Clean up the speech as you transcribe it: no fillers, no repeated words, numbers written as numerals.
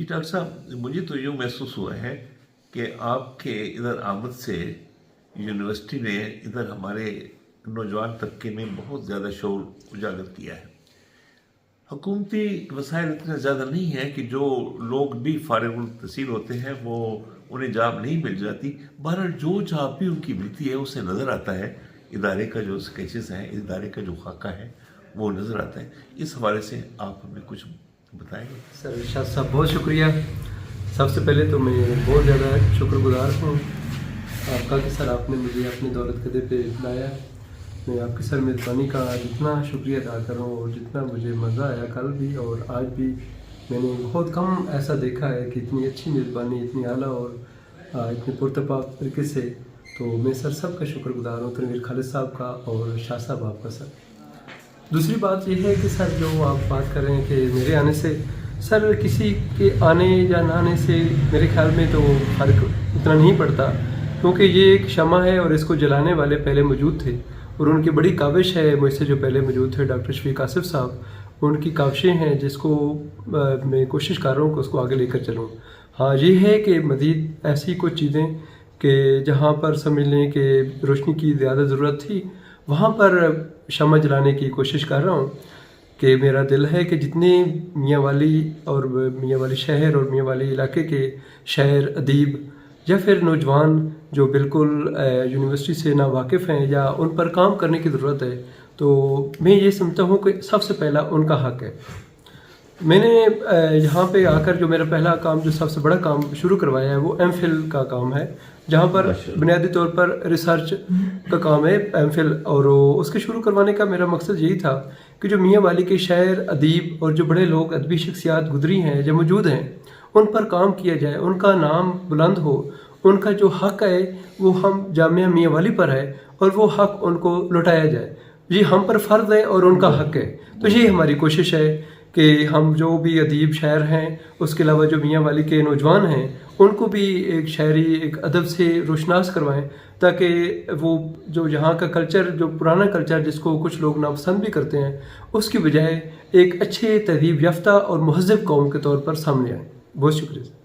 जी doctor साहब, मुझे तो यूँ महसूस हुआ है कि आपके इधर आमद से यूनिवर्सिटी ने इधर हमारे नौजवान तबके में बहुत ज़्यादा शोर उजागर किया है। हुकूमती वसाइल इतने ज़्यादा नहीं हैं कि जो लोग भी फारिगुल तहसील होते हैं वो उन्हें जॉब नहीं मिल जाती। बहरहाल जो जॉब भी उनकी मिलती है उससे नज़र आता है इदारे का जो स्केचेस हैं, इदारे का जो खाका है वो नज़र आता है। इस हवाले से आप हमें कुछ बताएंगे? सर इरशाद साहब बहुत शुक्रिया। सबसे पहले तो मैं बहुत ज़्यादा शुक्रगुजार हूँ आपका कि सर आपने मुझे अपने दौलत कदे पे बुलाया। मैं आपकी सर मेज़बानी का जितना शुक्रिया अदा करूँ और जितना मुझे मज़ा आया कल भी और आज भी, मैंने बहुत कम ऐसा देखा है कि इतनी अच्छी मेज़बानी, इतनी आला और इतने पुरतपाक तरीके से। तो मैं सर सब का शुक्रगुजार हूँ, तनवीर खालिद साहब का और शाह साहब आपका। सर दूसरी बात यह है कि सर जो आप बात कर रहे हैं कि मेरे आने से, सर किसी के आने या ना आने से मेरे ख्याल में तो फ़र्क इतना नहीं पड़ता, क्योंकि ये एक शमा है और इसको जलाने वाले पहले मौजूद थे और उनकी बड़ी काविश है। मुझसे जो पहले मौजूद थे डॉक्टर शफीक आसिफ साहब, उनकी काविशें हैं जिसको मैं कोशिश कर रहा हूँ कि उसको आगे लेकर चलूँ। हाँ, ये है कि मज़ीद ऐसी कुछ चीज़ें कि जहाँ पर समझ लें कि रोशनी की ज़्यादा ज़रूरत थी, वहाँ पर शमा जलाने की कोशिश कर रहा हूँ। कि मेरा दिल है कि जितने मियाँ वाली और मियाँ वाली शहर और मियाँ वाली इलाके के शायर, अदीब या फिर नौजवान जो बिल्कुल यूनिवर्सिटी से ना वाकिफ़ हैं या उन पर काम करने की ज़रूरत है, तो मैं ये समझता हूँ कि सबसे पहला उनका हक़ है। मैंने यहाँ पे आकर जो मेरा पहला काम, जो सबसे बड़ा काम शुरू करवाया है, वो एमफिल का काम है, जहाँ पर बुनियादी तौर पर रिसर्च का काम है एमफिल। और उसके शुरू करवाने का मेरा मकसद यही था कि जो मियाँ वाली के शायर, अदीब और जो बड़े लोग अदबी शख्सियात गुजरी हैं, जो मौजूद हैं, उन पर काम किया जाए, उनका नाम बुलंद हो, उनका जो हक़ है वो हम जामिया मियाँ वाली पर है और वो हक़ उनको लौटाया जाए। ये हम पर फ़र्ज़ है और उनका हक़ है। तो ये हमारी कोशिश है कि हम जो भी अदीब शायर हैं, उसके अलावा जो मियाँ वाली के नौजवान हैं, उनको भी एक शायरी, एक अदब से रोशनास करवाएं, ताकि वो जो यहाँ का कल्चर, जो पुराना कल्चर जिसको कुछ लोग नापसंद भी करते हैं, उसकी बजाय एक अच्छे तहज़ीब याफ्ता और महज़्ज़ब कौम के तौर पर सामने आए। बहुत शुक्रिया।